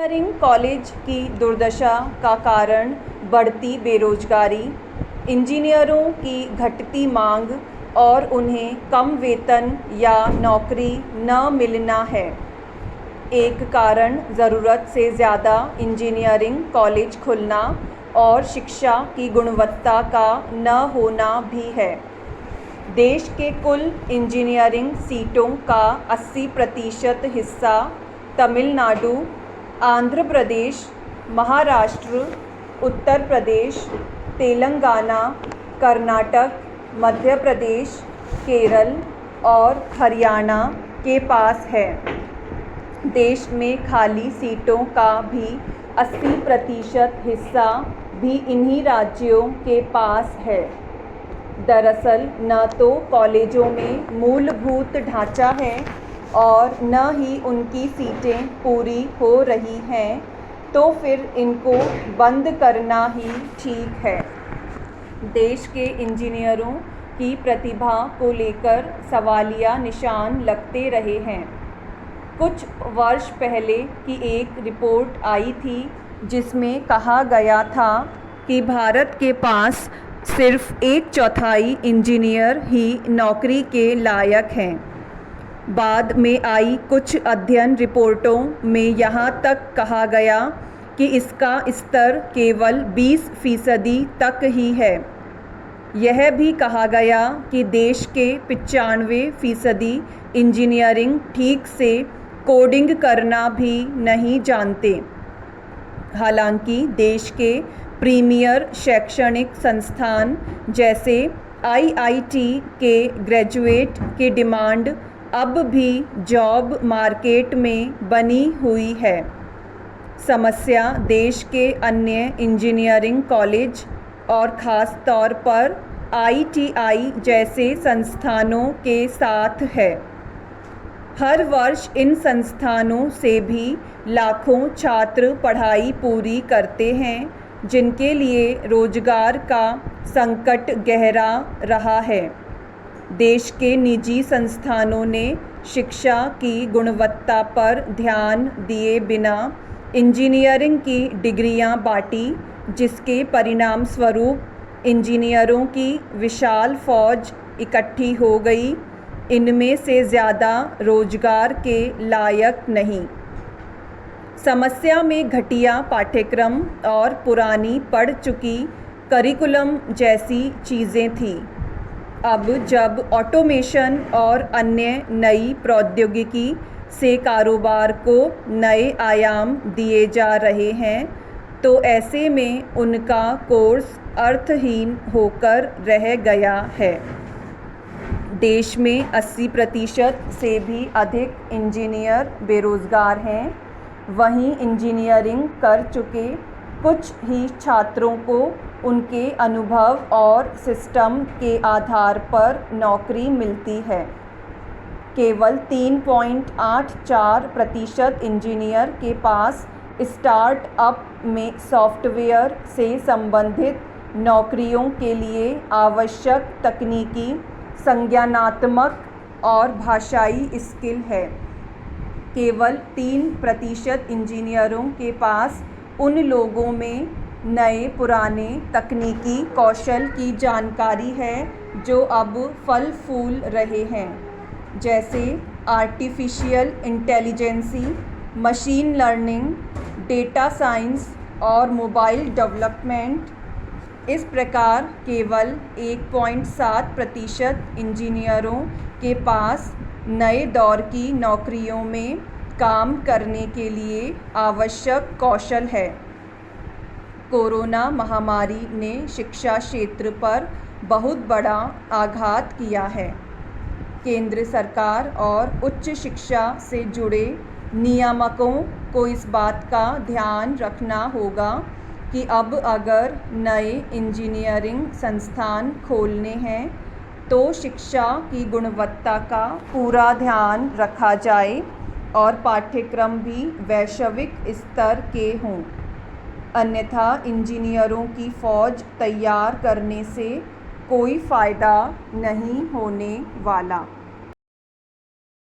Engineering college की दुर्दशा का कारण बढ़ती बेरोजगारी, इंजीनियरों की घटती मांग और उन्हें कम वेतन या नौकरी न मिलना है। एक कारण ज़रूरत से ज़्यादा इंजीनियरिंग कॉलेज खुलना और शिक्षा की गुणवत्ता का न होना भी है। देश के कुल इंजीनियरिंग सीटों का 80% हिस्सा तमिलनाडु, आंध्र प्रदेश, महाराष्ट्र, उत्तर प्रदेश, तेलंगाना, कर्नाटक, मध्य प्रदेश, केरल और हरियाणा के पास है। देश में खाली सीटों का भी 80% हिस्सा भी इन्हीं राज्यों के पास है। दरअसल न तो कॉलेजों में मूलभूत ढांचा है और न ही उनकी सीटें पूरी हो रही हैं, तो फिर इनको बंद करना ही ठीक है। देश के इंजीनियरों की प्रतिभा को लेकर सवालिया निशान लगते रहे हैं। कुछ वर्ष पहले की एक रिपोर्ट आई थी जिसमें कहा गया था कि भारत के पास सिर्फ 1/4 इंजीनियर ही नौकरी के लायक हैं। बाद में आई कुछ अध्ययन रिपोर्टों में यहाँ तक कहा गया कि इसका स्तर केवल 20% तक ही है। यह भी कहा गया कि देश के 95% इंजीनियरिंग ठीक से कोडिंग करना भी नहीं जानते। हालांकि देश के प्रीमियर शैक्षणिक संस्थान जैसे IIT के ग्रेजुएट की डिमांड अब भी जॉब मार्केट में बनी हुई है। समस्या देश के अन्य इंजीनियरिंग कॉलेज और ख़ास तौर पर ITI जैसे संस्थानों के साथ है। हर वर्ष इन संस्थानों से भी लाखों छात्र पढ़ाई पूरी करते हैं, जिनके लिए रोजगार का संकट गहरा रहा है। देश के निजी संस्थानों ने शिक्षा की गुणवत्ता पर ध्यान दिए बिना इंजीनियरिंग की डिग्रियां बांटी, जिसके परिणाम स्वरूप इंजीनियरों की विशाल फौज इकट्ठी हो गई। इनमें से ज़्यादा रोजगार के लायक नहीं। समस्या में घटिया पाठ्यक्रम और पुरानी पढ़ चुकी करिकुलम जैसी चीज़ें थीं। अब जब ऑटोमेशन और अन्य नई प्रौद्योगिकी से कारोबार को नए आयाम दिए जा रहे हैं, तो ऐसे में उनका कोर्स अर्थहीन होकर रह गया है। देश में 80% से भी अधिक इंजीनियर बेरोज़गार हैं। वहीं इंजीनियरिंग कर चुके कुछ ही छात्रों को उनके अनुभव और सिस्टम के आधार पर नौकरी मिलती है। केवल 3.84% इंजीनियर के पास स्टार्टअप में सॉफ्टवेयर से संबंधित नौकरियों के लिए आवश्यक तकनीकी, संज्ञानात्मक और भाषाई स्किल है। केवल 3% इंजीनियरों के पास उन लोगों में नए पुराने तकनीकी कौशल की जानकारी है जो अब फल फूल रहे हैं, जैसे artificial intelligence, machine learning, data science और मोबाइल डेवलपमेंट। इस प्रकार केवल 1.7% इंजीनियरों के पास नए दौर की नौकरियों में काम करने के लिए आवश्यक कौशल है। कोरोना महामारी ने शिक्षा क्षेत्र पर बहुत बड़ा आघात किया है। केंद्र सरकार और उच्च शिक्षा से जुड़े नियामकों को इस बात का ध्यान रखना होगा कि अब अगर नए इंजीनियरिंग संस्थान खोलने हैं तो शिक्षा की गुणवत्ता का पूरा ध्यान रखा जाए और पाठ्यक्रम भी वैश्विक स्तर के हों। अन्यथा इंजीनियरों की फ़ौज तैयार करने से कोई फ़ायदा नहीं होने वाला।